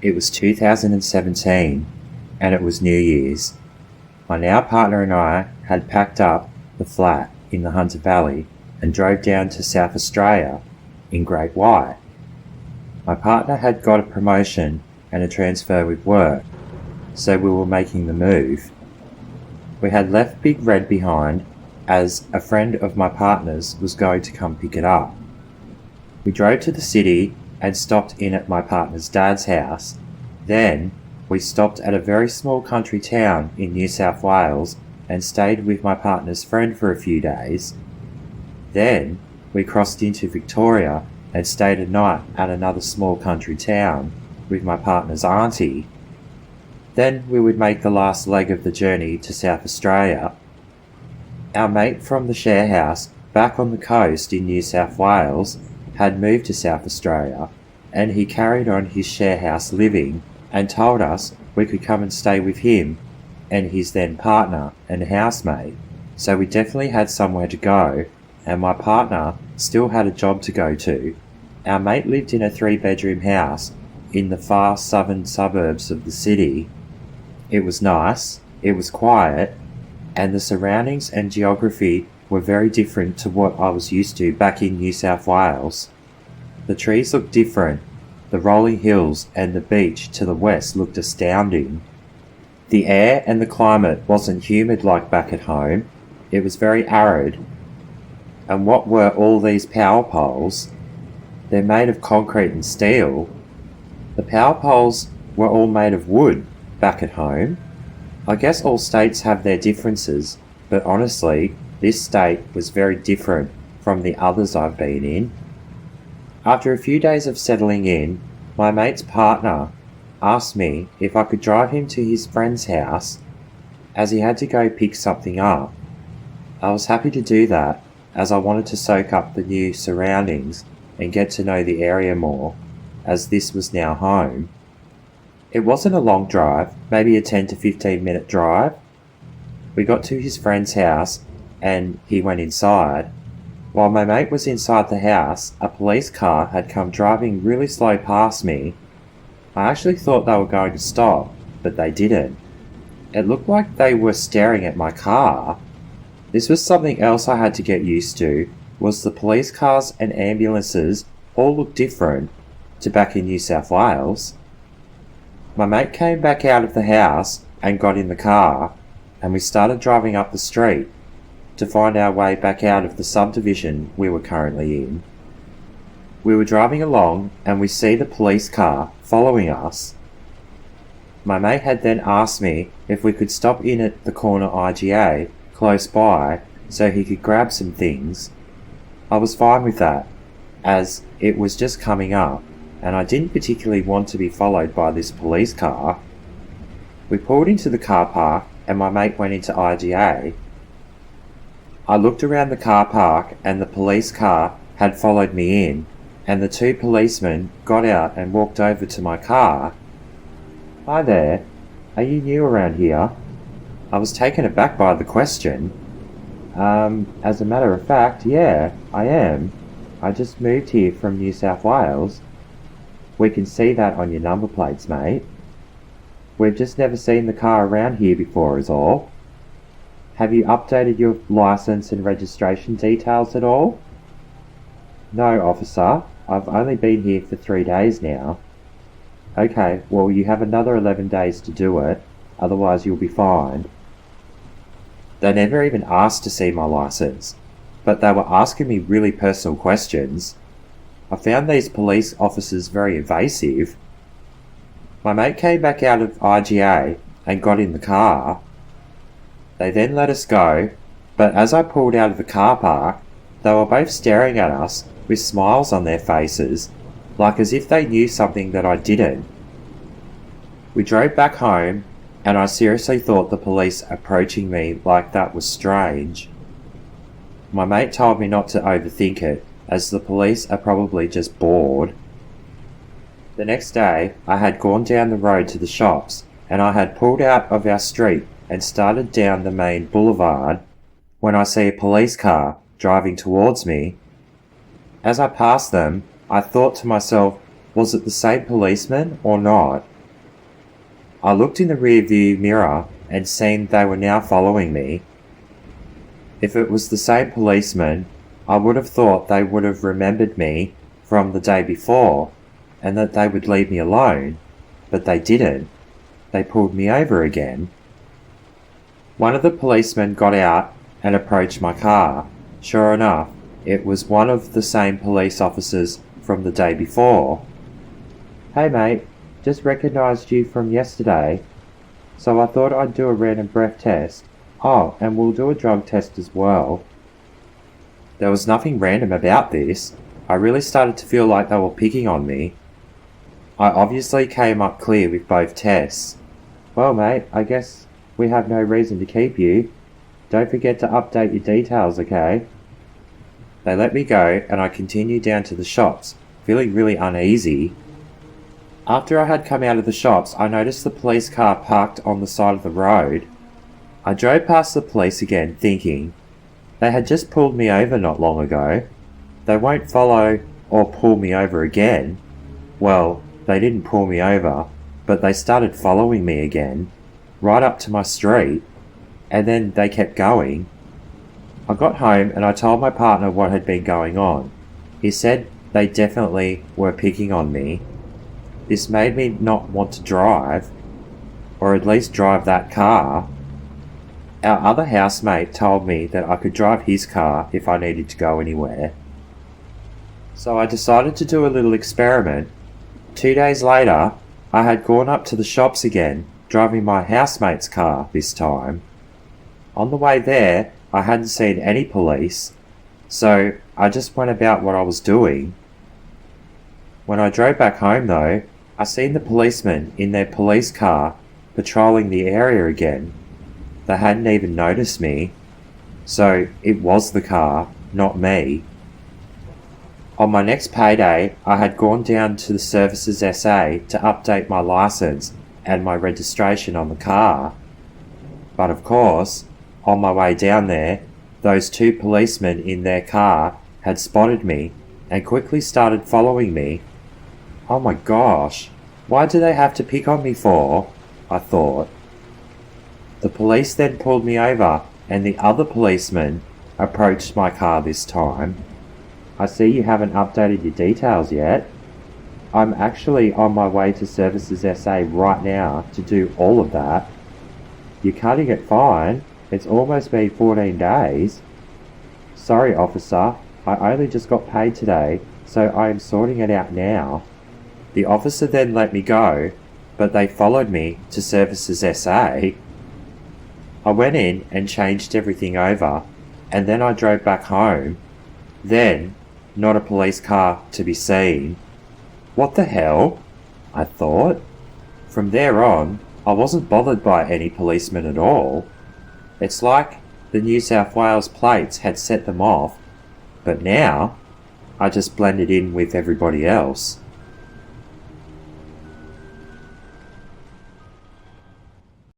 It was 2017, and it was New Year's. My now partner and I had packed up the flat in the Hunter Valley and drove down to South Australia in Great White. My partner had got a promotion and a transfer with work, so we were making the move. We had left Big Red behind as a friend of my partner's was going to come pick it up. We drove to the city and stopped in at my partner's dad's house. Then we stopped at a very small country town in New South Wales and stayed with my partner's friend for a few days. Then we crossed into Victoria and stayed a night at another small country town with my partner's auntie. Then we would make the last leg of the journey to South Australia. Our mate from the share house back on the coast in New South Wales had moved to South Australia, and he carried on his share house living and told us we could come and stay with him and his then partner and housemate. So we definitely had somewhere to go, and my partner still had a job to go to. Our mate lived in a 3-bedroom house in the far southern suburbs of the city. It was nice, it was quiet, and the surroundings and geography were very different to what I was used to back in New South Wales. The trees looked different, the rolling hills and the beach to the west looked astounding. The air and the climate wasn't humid like back at home, it was very arid. And what were all these power poles? They're made of concrete and steel. The power poles were all made of wood back at home. I guess all states have their differences, but honestly, this state was very different from the others I've been in. After a few days of settling in, my mate's partner asked me if I could drive him to his friend's house as he had to go pick something up. I was happy to do that as I wanted to soak up the new surroundings and get to know the area more, as this was now home. It wasn't a long drive, maybe a 10 to 15 minute drive. We got to his friend's house and he went inside. While my mate was inside the house, a police car had come driving really slow past me. I actually thought they were going to stop, but they didn't. It looked like they were staring at my car. This was something else I had to get used to, was the police cars and ambulances all looked different to back in New South Wales. My mate came back out of the house and got in the car, and we started driving up the street to find our way back out of the subdivision we were currently in. We were driving along and we see the police car following us. My mate had then asked me if we could stop in at the corner IGA close by so he could grab some things. I was fine with that, as it was just coming up and I didn't particularly want to be followed by this police car. We pulled into the car park and my mate went into IGA. I looked around the car park and the police car had followed me in, and the 2 policemen got out and walked over to my car. "Hi there, are you new around here?" I was taken aback by the question. As a matter of fact, yeah, I am. I just moved here from New South Wales. We can see that on your number plates, mate. We've just never seen the car around here before is all. Have you updated your license and registration details at all? No, officer. I've only been here for 3 days now. Okay, well you have another 11 days to do it, otherwise you'll be fined. They never even asked to see my license, but they were asking me really personal questions. I found these police officers very evasive. My mate came back out of IGA and got in the car. They then let us go, but as I pulled out of the car park, they were both staring at us with smiles on their faces, like as if they knew something that I didn't. We drove back home, and I seriously thought the police approaching me like that was strange. My mate told me not to overthink it, as the police are probably just bored. The next day, I had gone down the road to the shops, and I had pulled out of our street and started down the main boulevard when I see a police car driving towards me. As I passed them, I thought to myself, was it the same policeman or not? I looked in the rearview mirror and seen they were now following me. If it was the same policeman, I would have thought they would have remembered me from the day before and that they would leave me alone, but they didn't. They pulled me over again. One of the policemen got out and approached my car. Sure enough, it was one of the same police officers from the day before. "Hey mate, just recognised you from yesterday, so I thought I'd do a random breath test. Oh, and we'll do a drug test as well." There was nothing random about this. I really started to feel like they were picking on me. I obviously came up clear with both tests. "Well mate, I guess we have no reason to keep you. Don't forget to update your details, okay?" They let me go and I continued down to the shops, feeling really uneasy. After I had come out of the shops, I noticed the police car parked on the side of the road. I drove past the police again thinking, they had just pulled me over not long ago. They won't follow or pull me over again. Well, they didn't pull me over, but they started following me again, right up to my street, and then they kept going. I got home and I told my partner what had been going on. He said they definitely were picking on me. This made me not want to drive, or at least drive that car. Our other housemate told me that I could drive his car if I needed to go anywhere. So I decided to do a little experiment. 2 days later, I had gone up to the shops again, driving my housemate's car this time. On the way there, I hadn't seen any police, so I just went about what I was doing. When I drove back home though, I seen the policemen in their police car patrolling the area again. They hadn't even noticed me, so it was the car, not me. On my next payday, I had gone down to the Services SA to update my license and my registration on the car. But of course, on my way down there, those 2 policemen in their car had spotted me and quickly started following me. Oh my gosh, why do they have to pick on me for? I thought. The police then pulled me over and the other policeman approached my car this time. "I see you haven't updated your details yet. I'm actually on my way to Services SA right now to do all of that. You're cutting it fine. It's almost been 14 days. Sorry officer, I only just got paid today, so I am sorting it out now." The officer then let me go, but they followed me to Services SA. I went in and changed everything over, and then I drove back home. Then, not a police car to be seen. What the hell? I thought. From there on, I wasn't bothered by any policemen at all. It's like the New South Wales plates had set them off, but now I just blended in with everybody else.